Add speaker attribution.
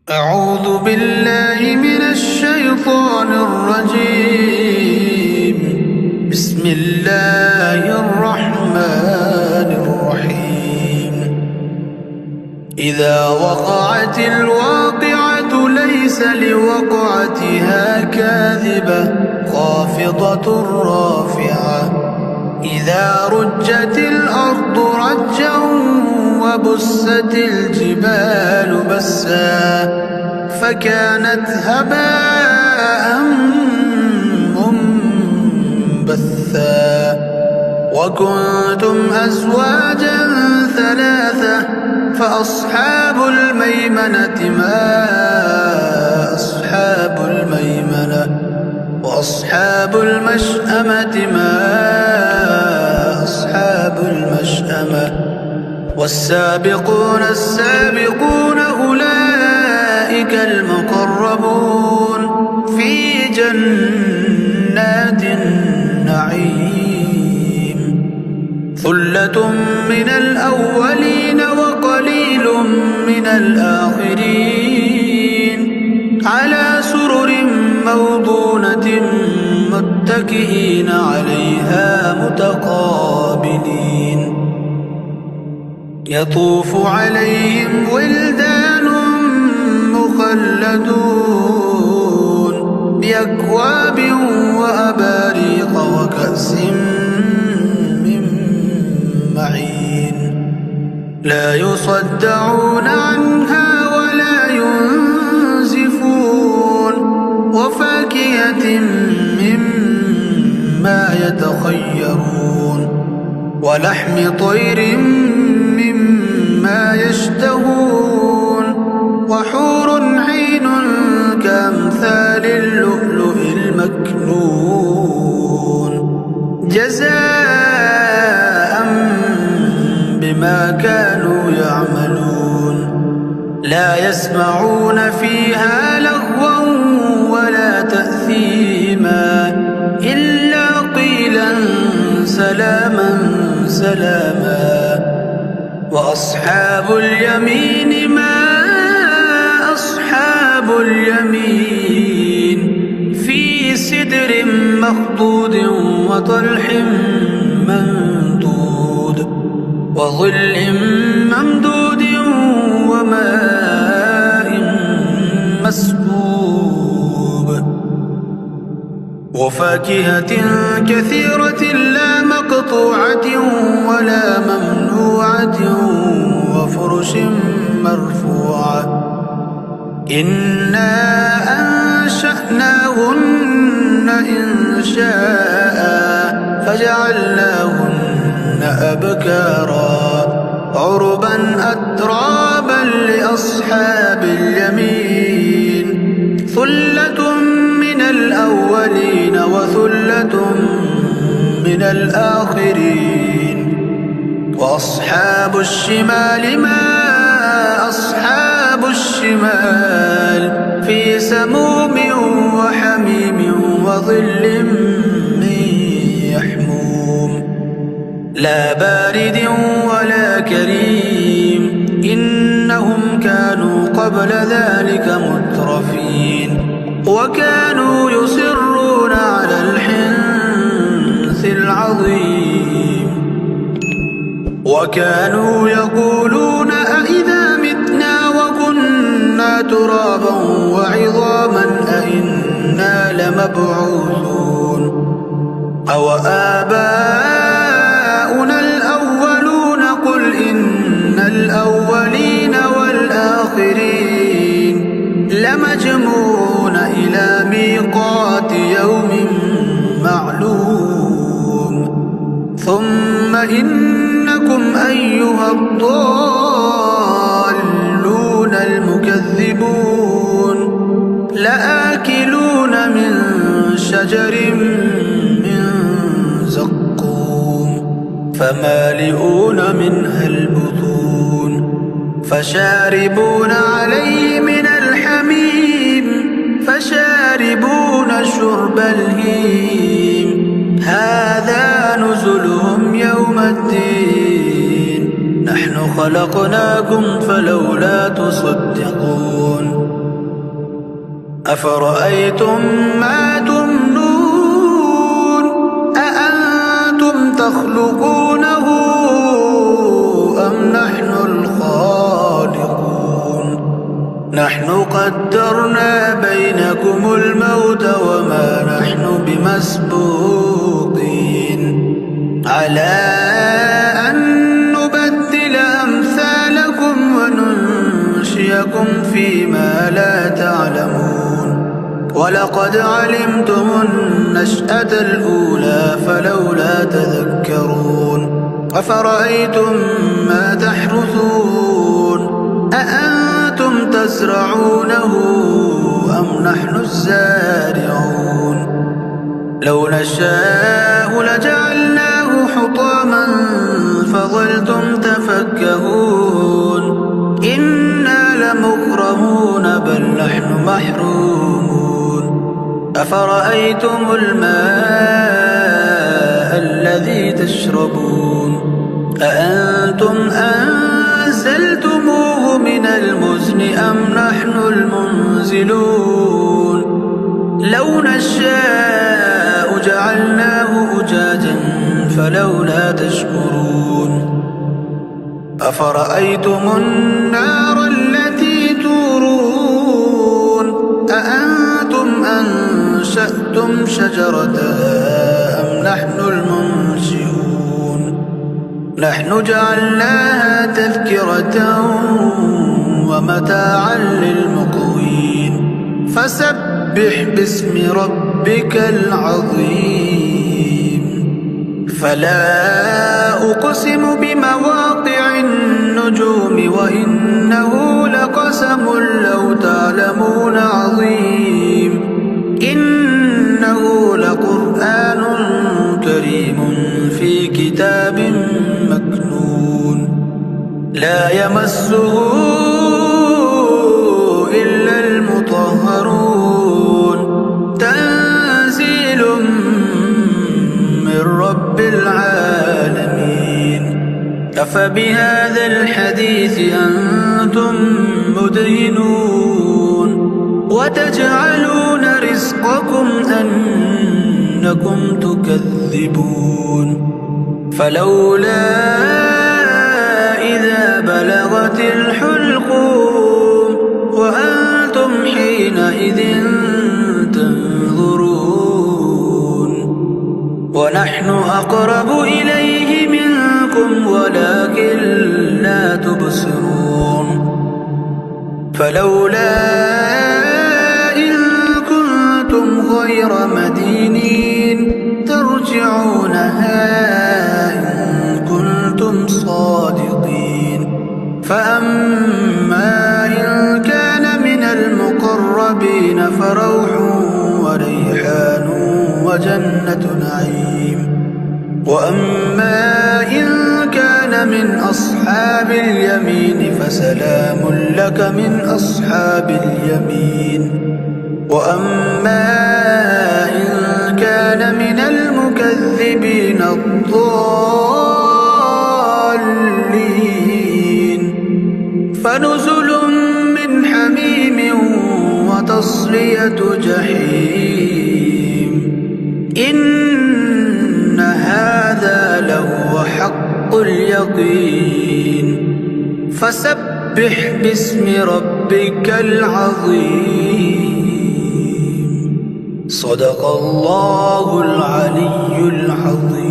Speaker 1: أعوذ بالله من الشيطان الرجيم. بسم الله الرحمن الرحيم. إذا وقعت الواقعة ليس لوقعتها كاذبة خافضة رافعة. إذا رجت الأرض رجا وبست الجبال بسا فكانت هباء منبثا. وكنتم أزواجا ثلاثة فأصحاب الميمنة ما أصحاب الميمنة وأصحاب المشأمة ما أصحاب المشأمة. والسابقون السابقون أولئك المقربون في جنات النعيم. ثلة من الأولين وقليل من الآخرين على سرر موضونة متكئين عليها متقابلين. يطوف عليهم ولدان مخلدون بأكواب وأباريق وكأس من معين. لا يصدعون عنها ولا ينزفون. وفاكهة مما يتخيرون ولحم طير مما يشتهون. وحور عين كأمثال اللؤلؤ المكنون جزاء بما كانوا يعملون. لا يسمعون فيها لغوا ولا تأثيما إلا قيلا سلاما سلاما. وأصحاب اليمين ما أصحاب اليمين في سدر مخضود وطلح منضود وظل ممدود وماء مسكوب. وفاكهة كثيرة لا مقطوعة ولا ممنوعة وفرش مرفوعة. إنا أنشأناهن إنشاء فجعلناهن أبكارا عربا أترابا لأصحاب اليمين. ثلة من الأولين وثلة من الآخرين. وأصحاب الشمال ما أصحاب الشمال في سموم وحميم وظل من يحموم لا بارد ولا كريم. إنهم كانوا قبل ذلك مترفين وكانوا يصرون على الحنث العظيم. وكانوا يقولون أئذا متنا وكنا ترابا وعظاما أئنا لمبعوثون أو آباؤنا الأولون. قل إن الأولين والآخرين لمجموعون إلى ميقات يوم معلوم. ثم إنكم أيها الضالون المكذبون لآكلون من شجر من زقوم فمالئون منها البطون فشاربون عليه من الحميم فشاربون شرب الهيم. هذا نزلهم يوم الدين. نحن خلقناكم فلولا تصدقون أفرأيتم ما تمنون أأنتم تخلقونه أم نحن الخالقون نحن قدرنا بينكم الموت وما نحن بمسبوقين على أن نبدل أمثالكم وننشئكم فيما لا تعلمون ولقد علمتم النشأة الأولى فلولا تذكرون أفرأيتم ما تحرثون أأنتم تزرعونه أم نحن الزارعون لو نشاء لجعلناه حطاما فظلتم تفكهون إنا لمغرمون بل نحن محرومون أفرأيتم الماء الذي تشربون أأنتم أنزلتموه من المزن أم نحن المنزلون لو نشاء جعلناه أجاجا فلولا تشكرون أفرأيتم النار التي تورون أأنتم أنشأتم شجرتها أم نحن المنشئون نحن جعلناها تذكرة ومتاعا للمقوين فسبح باسم ربك العظيم فلا أقسم بمواقع النجوم وإنه لقسم لو تعلمون عظيم إنه لقرآن كريم في كتاب مكنون لا يمسه إلا المطهرون تنزيل من رب العالمين أفبهذا الحديث أنتم مدهنون وتجعلون رزقكم أنكم تكذبون فلولا إذا بلغت الحلقوم وأنتم حينئذ تنظرون ونحن أقرب إليه منكم ولكن لا تبصرون فلولا إن كنتم غير مدينين ترجعونها إن كنتم صادقين فأما إن كان من المقربين فروح وريحان وجنة نعيم وأما إن كان من أصحاب اليمين فسلام لك من أصحاب اليمين وأما إن كان من المكذبين الضالين فنزل من حميم وتصلية جحيم إن هذا لهو حق اليقين فسبح باسم ربك العظيم صدق الله العلي العظيم.